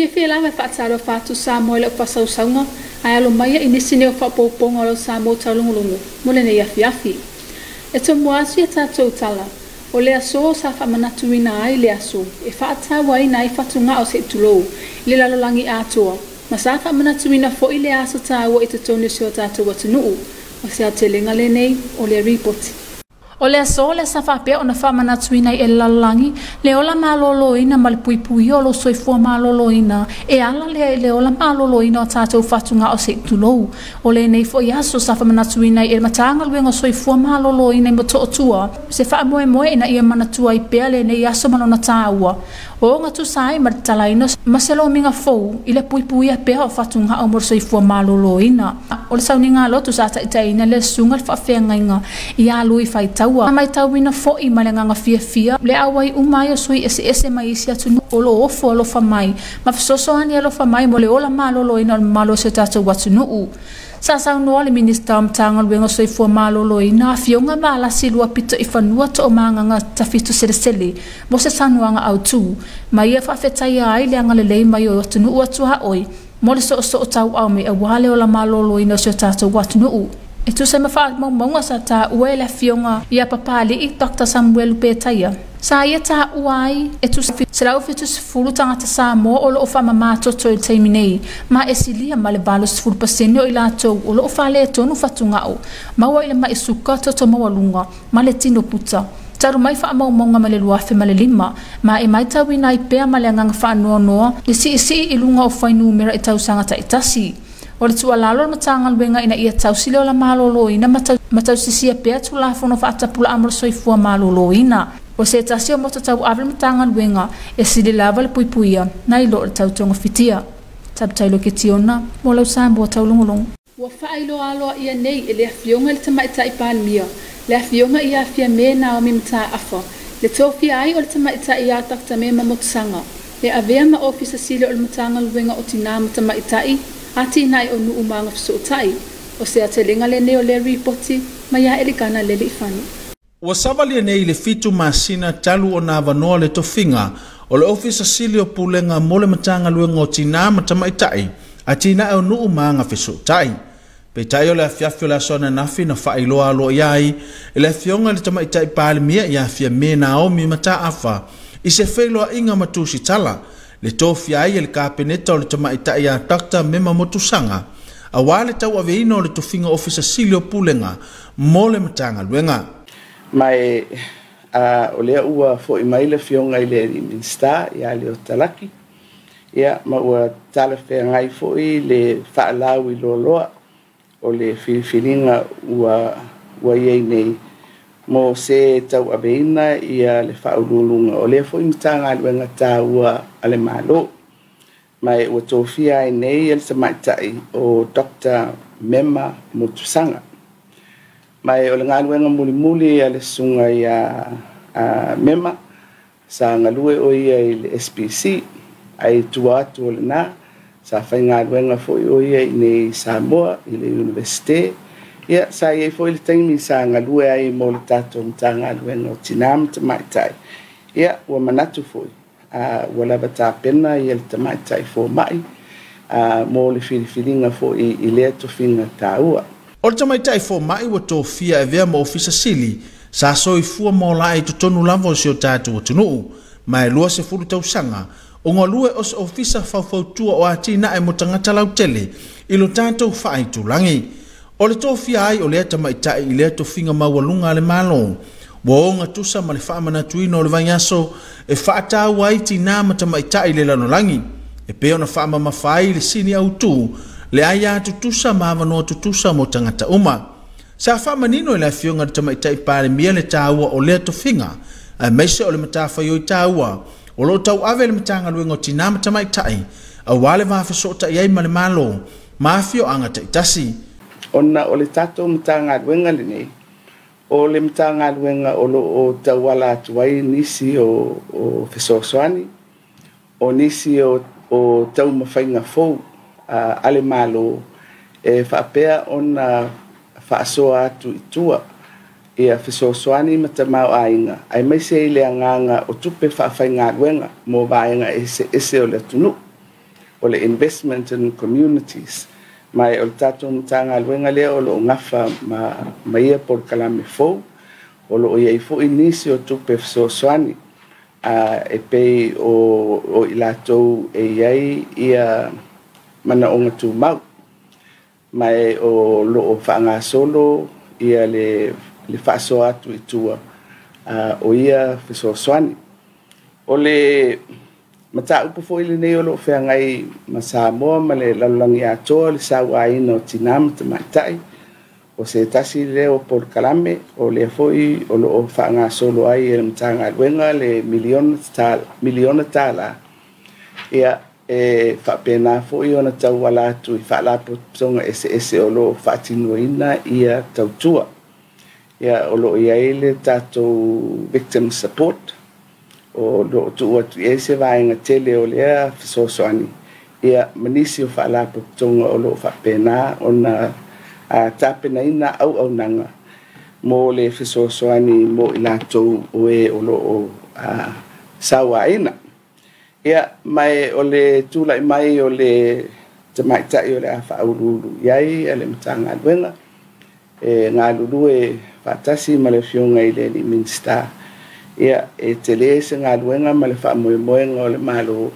fia lava whaataro whaatu Samoa le whasausaunga, ai alo maia inisi neo whapoponga o Samoa Taulogologo, mole ne iafi. E to moasi e tātou tala, o le aso sa whamanatuina ai le aso, e whaatawa ina i whatunga o se tulou, le lalolangi atoa, ma sa whamanatuina fo i le aso tāua i te tonu seo tātou atunuu, o se atelenga le nei o le ripoti. O le aso le sa whapea o na whamanatuina i e lalolangi, le ola maloloina ma le puipui o lo soifua maloloina, e ala le ola maloloina o tātou whatunga o se tulou, o le nei fo i aso sa whamanatuina i e matanga luenga soifua maloloina i mato o tua, se wha moe moe ina i e manatua i pea le nei aso malona tāua, o nga tu sai ma talaina maselo minga fou i le puipui a pea o whatunga o mor soifua maloloina, o le sauninga lotu sa taitaina le sunga le whawhengainga i alu i whaitaua, mai tauina fo i malenganga fia, le awai umai o sui ese mai isi atu o lo ofo alo whamai, ma fisoso ani alo whamai mo le ola maloloina o malo se tātou watu nuu. Sa saunoa le minista o mtanga luenga soifua maloloina, a fionga maala silua pito i whanua to o maanganga tawhitu sele, mo se sanuanga au tū, ma ia whawhetai ai le angalelei mai o atu nuu atu haoi, mo le so o tau au me a wale o la maloloina o se tātou watu nuu. E tu se mawha maunga sa tā ue le fionga ia papali i Dr. Samuel Petaia. Sa ia tā uai e tu se lau fitu se fulu tangata Samoa o loo whama mātoto i teiminei, ma e silia ma le valo se fulu pasene o i lātou o loo whale e tonu whatungao, maua i le mai suka toto mawalunga, ma le tino puta. Taru mai wha maunga ma le luafe ma le lima, ma e mai tau ina i pea ma le anganga wha noa noa, le si i lunga o whainu mera i tau sangata i tasi. O le tua lalo matanga luenga ina ia tau sile o la maloloina matau sisia pea tu la fono whaatapula amalo soifua maloloina. O se tasi o moto tau avle matanga luenga e sile lava le puipuia na ilo le tau tonga fitia. Tabtailo ke tiona mo lau sambo tau longolong. Ua whailo aloa ia nei e le afionga le tamaita i palmia. Le afionga ia afia me na o mimta afa. Le tofia ai o le tamaita i atakta me mamotusanga. Le avea ma ofisa sile o le matanga luenga o tina matamaita i. Ati nai o nuu manga fisotai, o se atelenga le neo le ripoti, ma ia elikana le li fani. Ua savali nei le fitu masina talu o na vanoa le tofinga, o le ofisa sili o pulenga mo le matanga luenga o tina matamaitai, ati nai o nuu manga fisotai. Peitai o le afiafio la sona nafi na whailoa alo iai, e le fionga le tamaitai palimia ia fia me na omi mata afa, i se whailoa inga matusi tala, le tofi ai le kapeneta o le tamaita ia takta mema motusanga, a wale tau aveina o le tofinga ofisa silio pulenga, mo le matanga luenga. Mai o lea ua fo i mai le fionga i le minsta, ia le o talaki, ia ma ua tala whea ngai fo i le whaalau i loloa, o le whiwhiringa ua iei nei, mo se tau aveina ia le whaululunga o le fo i mitanga luenga tā ua ale malo. Mai ua tōwhia ai nei ele tamaitai o Dr. Mema Mutusanga. Mai o le ngā luenga muli muli ale sunga ia Mema sa ngalue o ia i le SPC ai tua atu o le nā sa whai ngā luenga fo i o ia i nei Samoa i le Universite. Ia sa iei fo i le taimi sa ngalue ai mo le tato mta ngā luenga o tinam tamaitai. Ia ua manatu fo i. Ua lava tā pena i le tamaitai fo mai mo le whiriwhiringa fo i lea tofinga tā ua. O le tamaitai fo mai ua tōwhia e vea ma ofisa sili sa soifua mo la e tutonu lava o seo tātou o tunuu, mai lua se furu tausanga, o ngā lue o se ofisa whauwhautua o atina e mo tangata lautele i lo tātou whaai tūlangi. O le tōwhia ai o lea tamaitai i lea tofinga mawalunga le malo, wa o ngā tusa ma le whaamana tuino o le vanyaso e whaatau ai tina matamaitai le lanolangi, e peo na whaama mawhai le sini au tū, le aia tutusa maavanoa tutusa mo tangata uma. Sa whaama nino e la fionga le tamaitai pāle mia le tāua o lea tofinga, a meise o le matawhai o i tāua, o lo tau ave le matanga luenga o tina matamaitai, a wale whawhasota iai ma le malo, maafio angata itasi. Ona o le tato matanga luenga le nei, o le matanga luenga o tawala atuai nisi o fesoasoani, o nisi o tau mawhainga fou ale malo, e whaapea ona whaasoa atu i tua, e a fesoasoani matamau ainga, ai mai se le anganga o tupe whaawhainga luenga, mo vaenga ese o le tunu. o le investment in communities mai o tatou matanga luenga lea o lo ngafa ma ia por kalame fou o lo ia fo inisi o tupe fesoasoani e pei o ilatou e iai ia mana onga tu mau mai o lo o whaanga solo ia le whaaso atu i tua o ia fesoasoani o le mata upu fo ile nei o lo whaangai ma Samoa ma le lalangi atoa le sawaina o tinama te maitai o se tasi leo por kalame o le foi o lo whaanga solo ai e le matanga luenga le miliona tala ia e whapena foi o na tau wala atu i whaalapo songa ese o lo whaatinuina ia tautua ia o lo ia ele tatou victim support o lo tu atu ese vaenga tele o lea fesoasoani ia manisi o whaalapo songa o lo whapena o na tapena ina au nanga mo le fesoasoani mo i latou o e o lo sawaina ia mai o le tulai mai o le tamaitai o le whaururu iai e le matanga luenga e ngā lulu e whatasi ma le fionga i le ni minsta ia e te le se ngā luenga ma le whaamoemoenga o le malo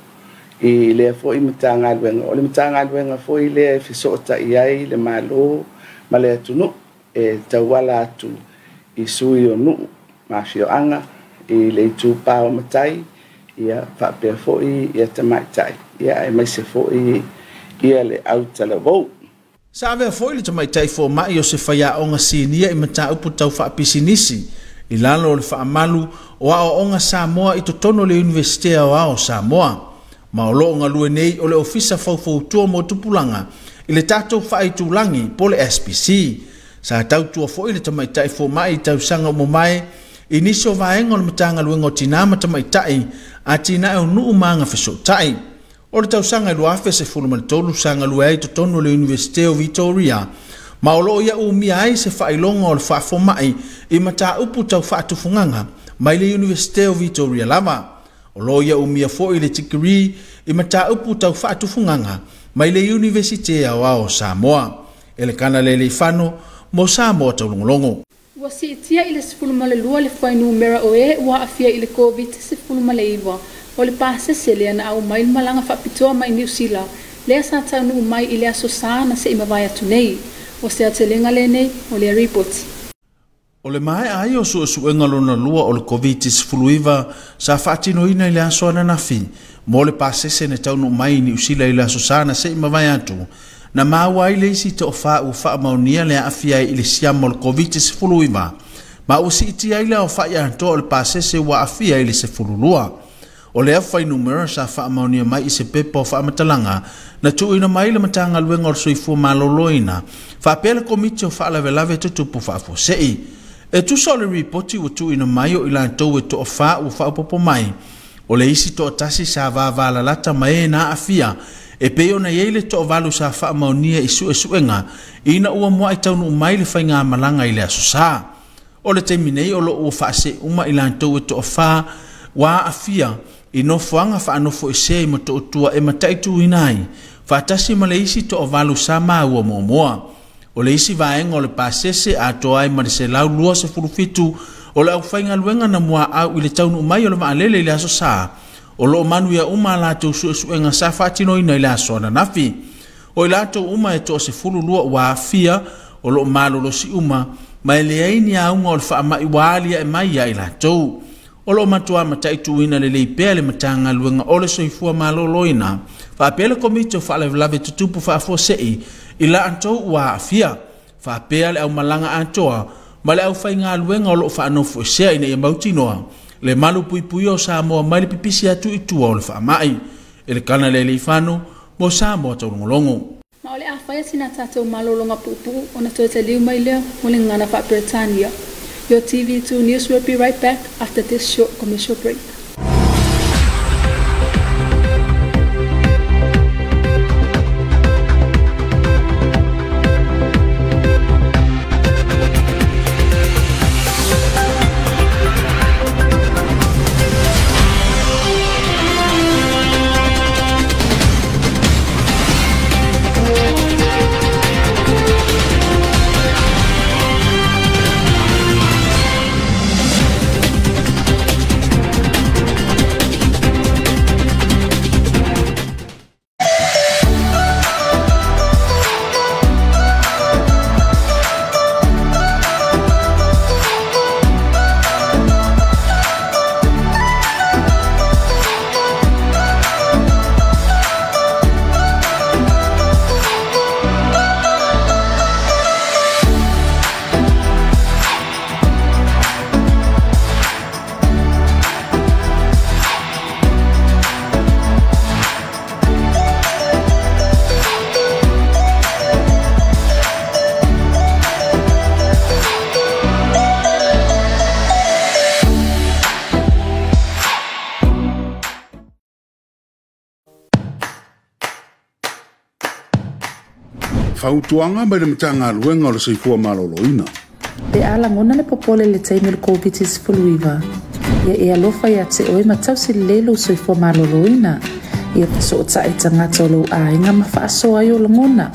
i le fo i matanga luenga o le matanga luenga fo i le fesota iai le malo ma le atunu e tauala atu i sui o nuu ma fioanga i le tūpā o matai ia whapea fo'i ia tamaitai ia e maise fo'i ia le au talavou. Sa avea fo'i le tamaitai fo mai o se whaia o ngā sinia i mata upu tau whaapisinisi i lalo o le whaamalu o ao o ngā Samoa i totono le Universitea o ao Samoa. Ma o loo ngā lue nei o le ofisa faufautua mo tupulanga i le tātou whaitulangi po le SPC. Sa tautua fo'i le tamaitai fo mai i tausanga mo mai i niso vaenga o le matanga luenga o tinama tamaitai a tina e o nuu maanga fesotai. O le tausanga i luafe se fulumaltolu sanga luai totono le Universitea o Victoria. Ma o loo ia umia ai se whailonga o le whaafomai i mata upu tau whaatufunganga mai le Universitea o Victoria lava. O loo ia umia fo'i le tikiri i mata upu tau whaatufunganga mai le Universitea o ao Samoa. Ele kana le whano mo Samoa taulongolongo. Ua siitia i le 12 le whainumera o e ua afia i le COVID-19 o le pasese lea na au mai malanga whapitoa mai New Zealand lea sa taunu mai i le aso sana se imawai atu nei o se atelenga le nei o le report. O le mai ai o suenga lona lua o le COVID-19 sa whaatino ina i le aso ananafi mo le pasese ne taunu mai i New Zealand i le aso sana se imawai atu. Na maua i leisi te ofa u wha maunia le afia i le siamo le COVID-19. Ma u si iti ai le o wha i anto o le pasese wa afia i le se fululua. O le awhai numera sa wha maunia mai i se pepa o wha matalanga na tu ina mai le matanga luenga o soifua maloloina. Wha pele komiti o wha lave tutupu wha fosei. E tu so le ripoti u tu ina mai o ila anto e to ofa u wha popo mai. O le isi to tasi sa va la lata mai na afia. E peo na yeile to valu sa wha maunia i suenga ina ua mua i taunu mai le whainga malanga i le asosa. O le teiminei o lo ua whaase uma i lantou e to o wha wa afia i no whanga wha anofo i se i mato o tua e mataitu inai. Whaatasi ma le isi to o valu sa maa ua mua. O le isi vaenga o le pasese a to ai ma le se lau lua se furufitu o le au whainga luenga na mua au i le taunu mai o le maalele i le asosa. O lo manu ia uma la tau suenga sa whaatino ina i la soana nafi. O i la tau uma e to se fulu lua wa afia o lo malolo si uma ma e leaini a unga o le wha mai waalia e mai ia i la tau. O lo matua mataitu ina le leipea le matanga luenga o le soifua malolo ina. Whaapea le komiti o whaalave tutupu whaafosei i la antou wa afia. Whaapea le au malanga antoa ma le au whainga luenga o lo whaanofo sea ina i mautinoa. Le malu pui o Samoa mai le pipisi atu i tua o le whaamai. E le kana le leifano mo Samoa taulongolongo. Ma ole awhai sina tātou malolonga pupu o na toeta liu mai leo mo le ngana wha Britania. Your TV2 News will be right back after this short commercial break. whautuanga mai le matanga luenga o le seifua maloloina. Te ala ngona le popole le taimi le Komiti Faamisionare. Ia e alofa ia te oe matau si lelo seifua maloloina. Ia so ta e tangata o lo a inga mawhaaso ai o le ngona.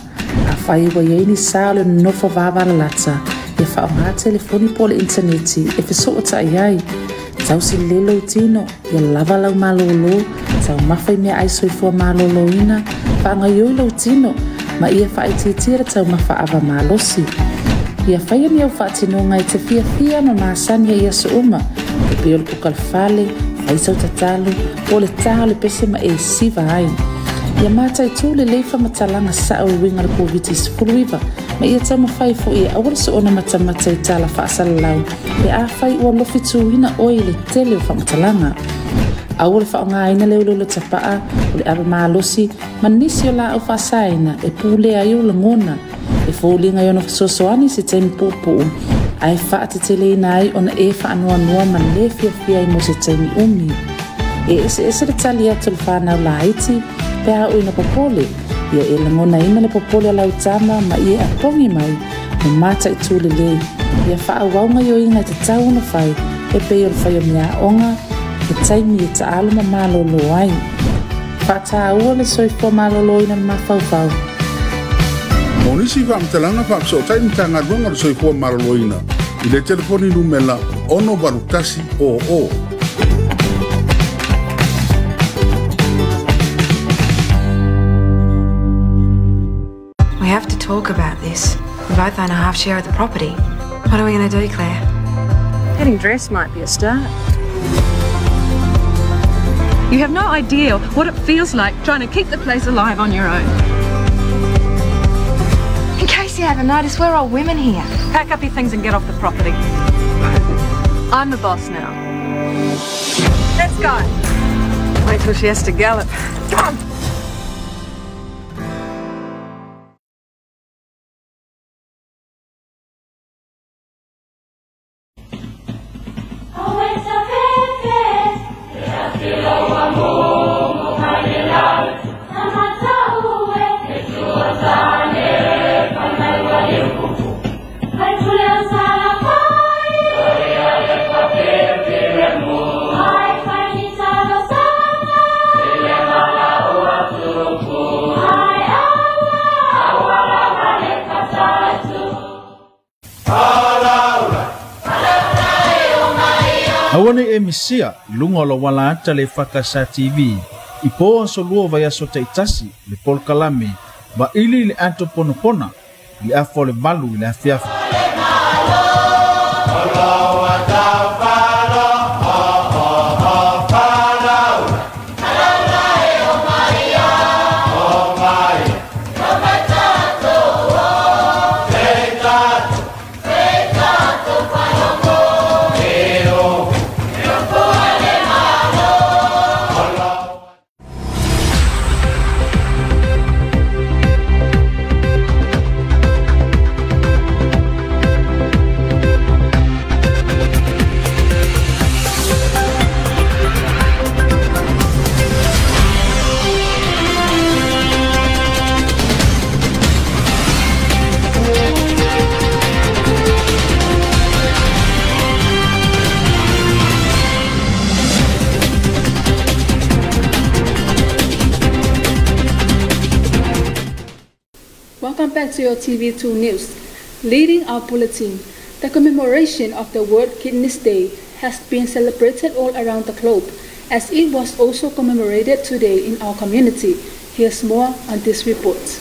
A whai wa iaini sa le nofo vava la lata. Ia wha o ngā telefoni po le interneti e so ta iai. Tau si lelo tino, ia lava lau malolo, tau mawhai mea ai soifua maloloina, wha ngai lau tino, ma ia wha i titira tau mawha ava malosi. Ia whaia miau wha tino ngai te fia ma maasania ia so uma, ke peo le pukal fale, ai sau tatalu, o le taha le pese ma e siva ai. Ia mata i tū le leifa matalanga sa au winga le Komiti Faamisionare, ma ia tau mawhai fo ia awara so ona matamata i tala wha asala lau, e a whai ua lofi tūhina oi le tele o wha matalanga. Awara wha o ngā ina leo le tapaa, o le aba maalosi, ma nisi o la au wha saina, e pūle ai o le ngona, e fōlinga i ona whasosoani se taimi pōpō, ai wha te tele ina ai ona e wha anua ma le fia i mo se taimi umi. E ese le tali atu le whanau la Haiti, pēha o ina popole, ia e langona ina le popole lau tama ma ia a pongi mai, o mata i tūle le, ia wha waunga i o inga te tau na whai, e peo le whai o mea onga, e taimi e ta aluma malolo ai. Wha ta ua le soifua malolo ina ma whau. Monisi whamtalanga whamso taimi tanga runga le soifua maloloina, i le telefoni numela ono barutasi o. We have to talk about this. We both own a half share of the property. What are we going to do, Claire? Getting dressed might be a start. You have no idea what it feels like trying to keep the place alive on your own. In case you haven't noticed, we're all women here. Pack up your things and get off the property. I'm the boss now. Let's go. Wait till she has to gallop. Come on. Awane e misia lunga o la wala ata le EFKS TV i po so lua vai aso te itasi le polkalame ba ili le ato ponopona le afo le balu le afiafu. Welcome back to your TV2 News. Leading our bulletin, the commemoration of the World Kidneys Day has been celebrated all around the globe, as it was also commemorated today in our community. Here's more on this report.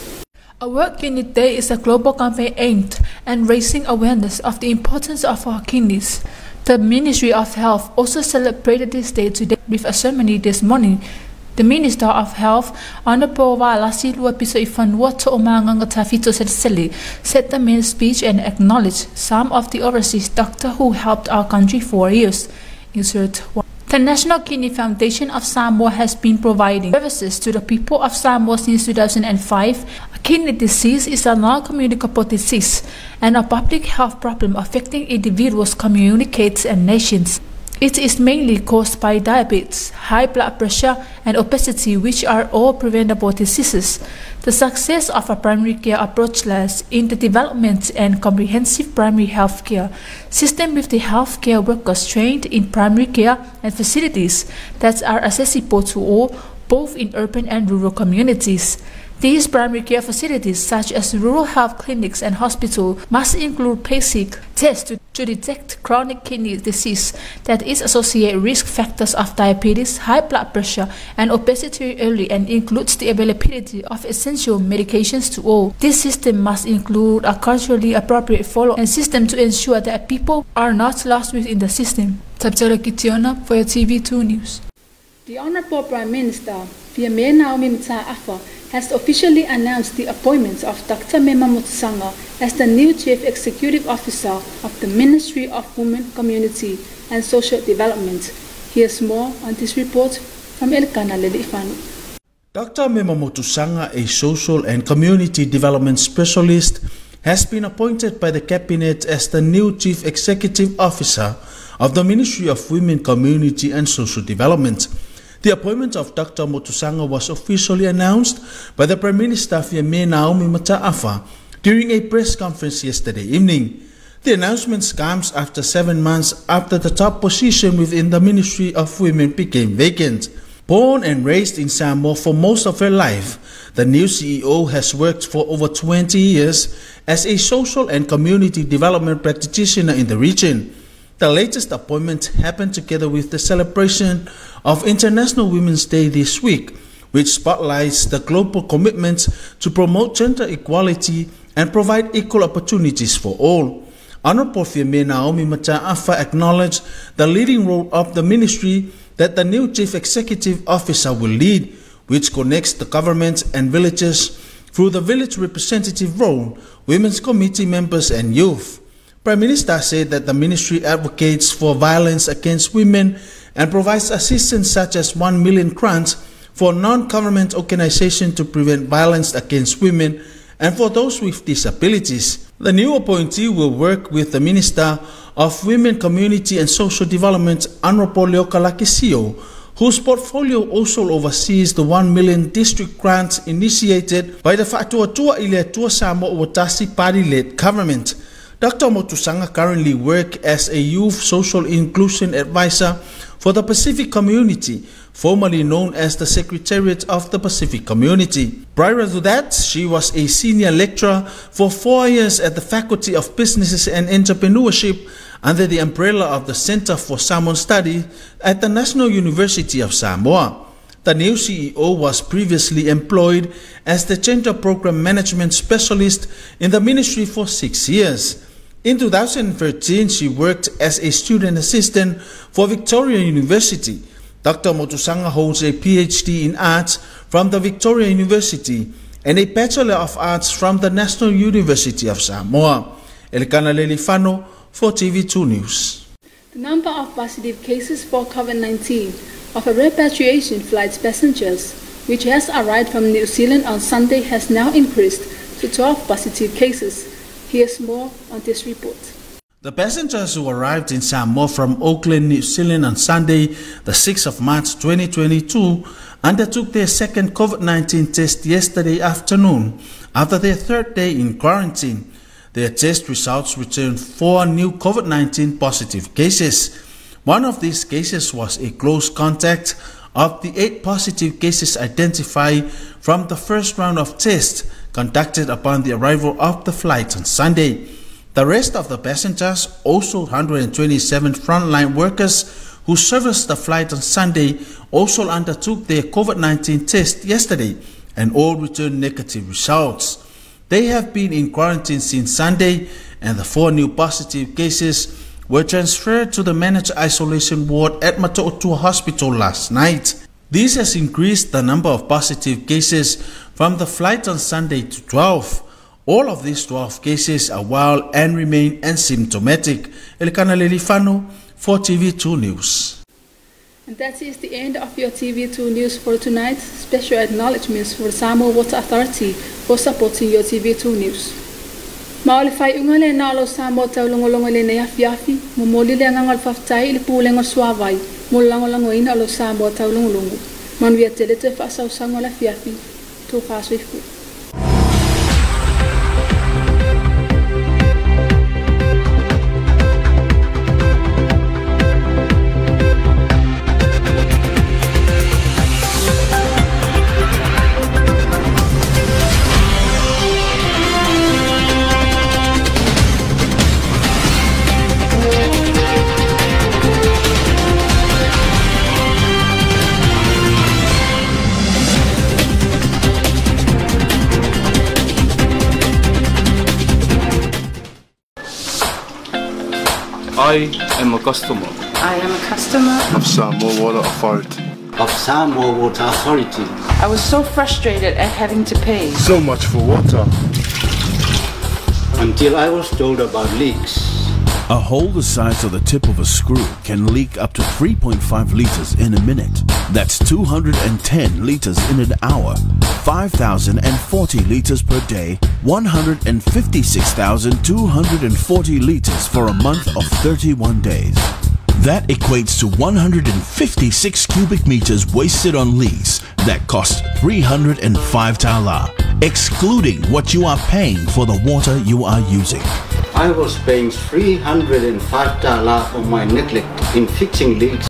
A World Kidney Day is a global campaign aimed at raising awareness of the importance of our kidneys. The Ministry of Health also celebrated this day today with a ceremony this morning. The Minister of Health, Honorable Walasi Luapiso Ifanwato Omanga Tafito Setseli, said the main speech and acknowledged some of the overseas doctors who helped our country for years. Insert one. The National Kidney Foundation of Samoa has been providing services to the people of Samoa since 2005. Kidney disease is a non-communicable disease and a public health problem affecting individuals, communities, and nations. It is mainly caused by diabetes, high blood pressure, and obesity, which are all preventable diseases. The success of a primary care approach lies in the development and comprehensive primary health care system with the healthcare workers trained in primary care and facilities that are accessible to all, both in urban and rural communities. These primary care facilities, such as rural health clinics and hospitals, must include basic tests to detect chronic kidney disease that is associated with risk factors of diabetes, high blood pressure, and obesity early, and includes the availability of essential medications to all. This system must include a culturally appropriate follow-up system to ensure that people are not lost within the system. Tabitha Kitiona for your TV2 News. The Honourable Prime Minister, Naomi Afa, has officially announced the appointment of Dr. Mema Motusanga as the new Chief Executive Officer of the Ministry of Women, Community and Social Development. Here's more on this report from Elkana Lelifano. Dr. Mema Motusanga, a Social and Community Development Specialist, has been appointed by the Cabinet as the new Chief Executive Officer of the Ministry of Women, Community and Social Development. The appointment of Dr. Motusanga was officially announced by the Prime Minister Naomi Afa during a press conference yesterday evening. The announcement comes after 7 months after the top position within the Ministry of Women became vacant. Born and raised in Samoa for most of her life, the new CEO has worked for over 20 years as a social and community development practitioner in the region. The latest appointment happened together with the celebration of International Women's Day this week, which spotlights the global commitment to promote gender equality and provide equal opportunities for all. Honourable Naomi Afa acknowledged the leading role of the ministry that the new Chief Executive Officer will lead, which connects the government and villages through the village representative role, women's committee members and youth. Prime Minister said that the ministry advocates for violence against women and provides assistance such as 1 million grants for non-government organizations to prevent violence against women and for those with disabilities. The new appointee will work with the Minister of Women, Community and Social Development, Honourable Leokalakisio, whose portfolio also oversees the 1 million district grants initiated by the Fa'atuatua Ileatua Samoa Watasi party-led government. Dr. Motusanga currently works as a Youth Social Inclusion Advisor for the Pacific Community, formerly known as the Secretariat of the Pacific Community. Prior to that, she was a senior lecturer for 4 years at the Faculty of Business and Entrepreneurship under the umbrella of the Center for Samoan Study at the National University of Samoa. The new CEO was previously employed as the Gender Program Management Specialist in the ministry for 6 years. In 2013, she worked as a student assistant for Victoria University. Dr. Motusanga holds a PhD in Arts from the Victoria University and a Bachelor of Arts from the National University of Samoa. Elkana Lelifano for TV2 News. The number of positive cases for COVID-19 of a repatriation flight passengers, which has arrived from New Zealand on Sunday, has now increased to 12 positive cases. Here's more on this report. The passengers who arrived in Samoa from Auckland, New Zealand on Sunday, the 6th of March 2022, undertook their second COVID-19 test yesterday afternoon after their third day in quarantine. Their test results returned 4 new COVID-19 positive cases. One of these cases was a close contact of the 8 positive cases identified from the first round of tests conducted upon the arrival of the flight on Sunday. The rest of the passengers, also 127 frontline workers who serviced the flight on Sunday, also undertook their COVID-19 test yesterday and all returned negative results. They have been in quarantine since Sunday, and the 4 new positive cases were transferred to the managed isolation ward at Mato'otua Hospital last night. This has increased the number of positive cases from the flight on Sunday to 12. All of these 12 cases are well and remain asymptomatic. Elkana Lelifano for TV2 News. And that is the end of your TV2 News for tonight. Special acknowledgements for the Samoa Water Authority for supporting your TV2 News. Ma o le whaiunga le na alo Samoa taulongolongo le nei afiafi, mo moli le angangal whaftai le pūlenga suawai, mo langolango ina alo Samoa taulongolongo. Manuia tele te whasausango la fiafi, tō whāsoifu. I am a customer. I am a customer of Samoa Water Authority. Of Samoa Water Authority. I was so frustrated at having to pay So much for water. Until I was told about leaks. A hole the size of the tip of a screw can leak up to 3.5 liters in a minute. That's 210 liters in an hour, 5,040 liters per day, 156,240 liters for a month of 31 days. That equates to 156 cubic meters wasted on leaks that cost 305 tala, excluding what you are paying for the water you are using. I was paying 305 tala for my neglect in fixing leaks.